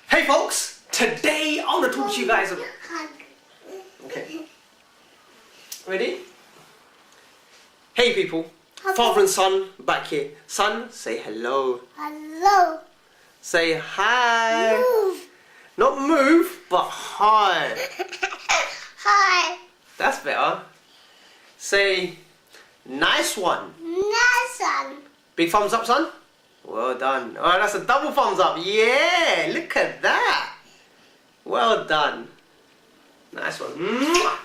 Hey folks, today I want to talk to you guys about... Okay. Ready? Hey people, father and son back here. Son, say hello. Hello. Say hi. Move. Not move, but hi. Hi. That's better. Say nice one. Nice one. Big thumbs up, son. Well done. Alright, that's a double thumbs up. Yeah, look at that. Well done. Nice one. Mwah.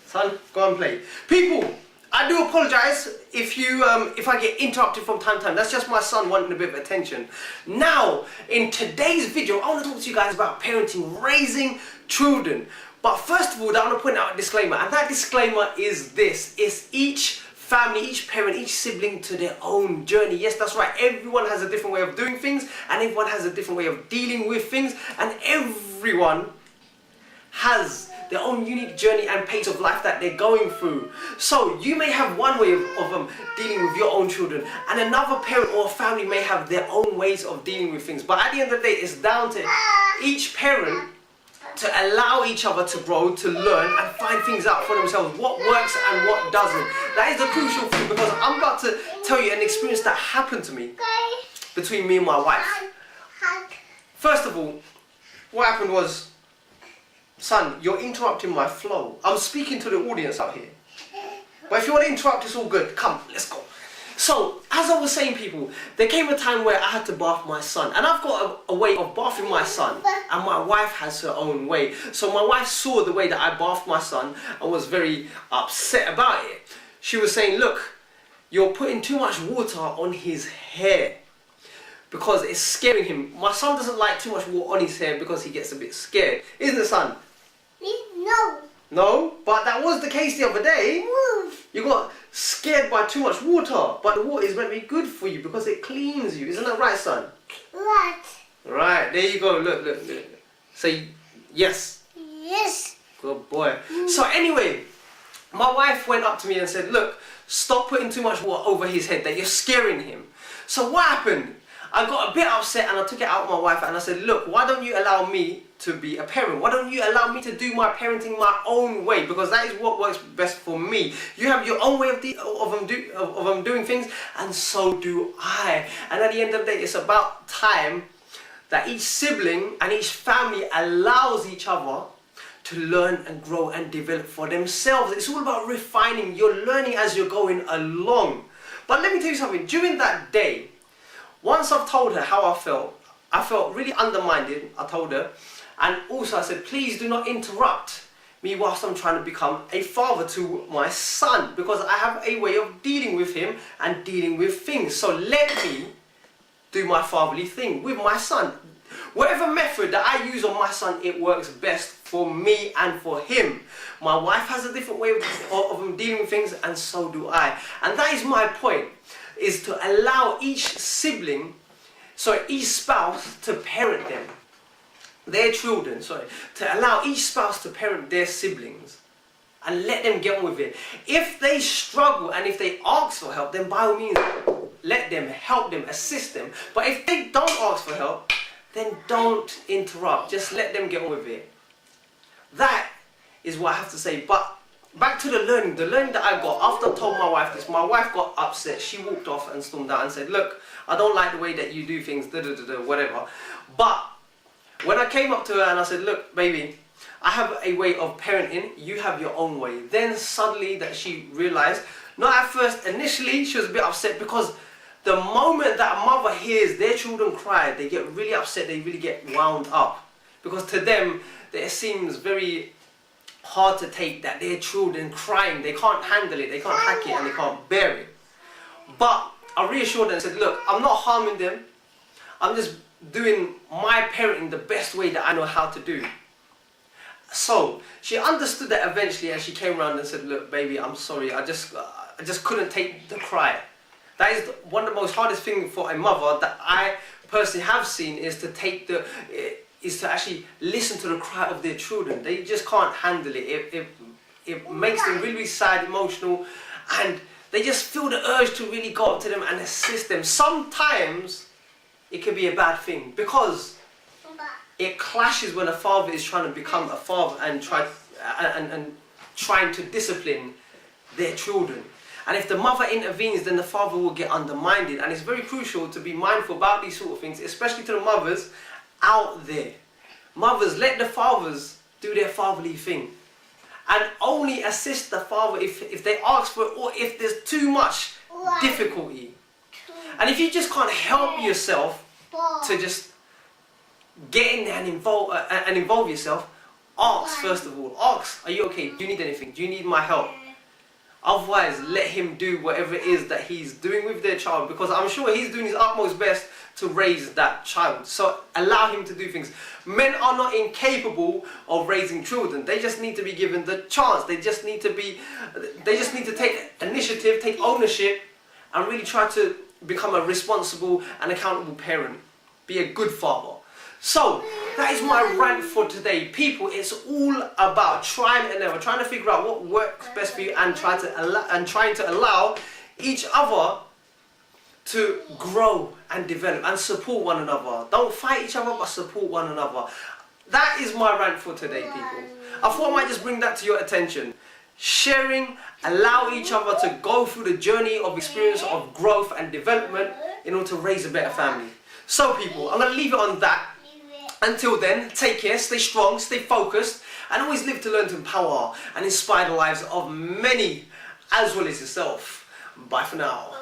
Son, go and play. People, I do apologise if I get interrupted from time to time. That's just my son wanting a bit of attention. Now, in today's video, I want to talk to you guys about parenting, raising children. But first of all, I want to point out a disclaimer, and that disclaimer is this: it's each family, each parent, each sibling to their own journey. Yes, that's right. Everyone has a different way of doing things, and everyone has a different way of dealing with things, and everyone has their own unique journey and pace of life that they're going through. So you may have one way of dealing with your own children, and another parent or family may have their own ways of dealing with things. But at the end of the day, it's down to each parent to allow each other to grow, to learn, and find things out for themselves, what works and what doesn't. That is the crucial thing, because I'm about to tell you an experience that happened to me between me and my wife. First of all, what happened was, son, you're interrupting my flow. I'm speaking to the audience out here. But if you want to interrupt, it's all good. Come, let's go. So, as I was saying, people, there came a time where I had to bath my son. And I've got a way of bathing my son. And my wife has her own way. So my wife saw the way that I bathed my son and was very upset about it. She was saying, look, you're putting too much water on his hair, because it's scaring him. My son doesn't like too much water on his hair because he gets a bit scared. Isn't it, son? No. No? But that was the case the other day. Move. You got scared by too much water. But the water is meant to be good for you because it cleans you. Isn't that right, son? Right. Right, there you go. Look, look, look. Say yes. Yes. Good boy. So anyway, my wife went up to me and said, look, stop putting too much water over his head, that you're scaring him. So what happened? I got a bit upset and I took it out on my wife and I said, look, why don't you allow me to be a parent? Why don't you allow me to do my parenting my own way? Because that is what works best for me. You have your own way of doing things, and so do I. And at the end of the day, it's about time that each sibling and each family allows each other to learn and grow and develop for themselves. It's all about refining. You're learning as you're going along. But let me tell you something. During that day, once I've told her how I felt really undermined, I told her. And also I said, please do not interrupt me whilst I'm trying to become a father to my son, because I have a way of dealing with him and dealing with things. So let me do my fatherly thing with my son. Whatever method that I use on my son, it works best for me and for him. My wife has a different way of dealing with things, and so do I. And that is my point, is to allow each sibling, each spouse to parent them. Their children, to allow each spouse to parent their siblings and let them get on with it. If they struggle and if they ask for help, then by all means, let them, help them, assist them. But if they don't ask for help, then don't interrupt. Just let them get on with it. That is what I have to say. But back to the learning that I got after I told my wife this. My wife got upset. She walked off and stormed out and said, look, I don't like the way that you do things, whatever. But when I came up to her and I said, look, baby, I have a way of parenting, you have your own way. Then suddenly that she realised, not at first, initially she was a bit upset, because the moment that a mother hears their children cry, they get really upset, they really get wound up. Because to them, it seems very hard to take that their children crying, they can't handle it, they can't hack it, and they can't bear it. But I reassured them and said, look, I'm not harming them, I'm just doing my parenting the best way that I know how to do. So she understood that eventually, and she came around and said, look, baby, I'm sorry, I just couldn't take the cry. That is one of the most hardest things for a mother that I personally have seen, is to actually listen to the cry of their children. They just can't handle it. It makes them really, really sad, emotional, and they just feel the urge to really go up to them and assist them. Sometimes it can be a bad thing, because it clashes when a father is trying to become a father and trying to discipline their children. And if the mother intervenes, then the father will get undermined. And it's very crucial to be mindful about these sort of things, especially to the mothers out there. Mothers, let the fathers do their fatherly thing. And only assist the father if they ask for it or if there's too much difficulty. And if you just can't help yourself to just get in there and involve yourself, ask first of all. Ask, are you okay? Do you need anything? Do you need my help? Otherwise, let him do whatever it is that he's doing with their child, because I'm sure he's doing his utmost best to raise that child. So allow him to do things. Men are not incapable of raising children. They just need to be given the chance. They just need to take initiative, take ownership, and really try to become a responsible and accountable parent. Be a good father. So, that is my rant for today. People, it's all about trying and error, trying to figure out what works best for you and trying to allow each other to grow and develop and support one another. Don't fight each other, but support one another. That is my rant for today, people. I thought I might just bring that to your attention. Sharing, allow each other to go through the journey of experience of growth and development in order to raise a better family. So, people, I'm going to leave it on that. Until then, take care, stay strong, stay focused, and always live to learn to empower and inspire the lives of many, as well as yourself. Bye for now.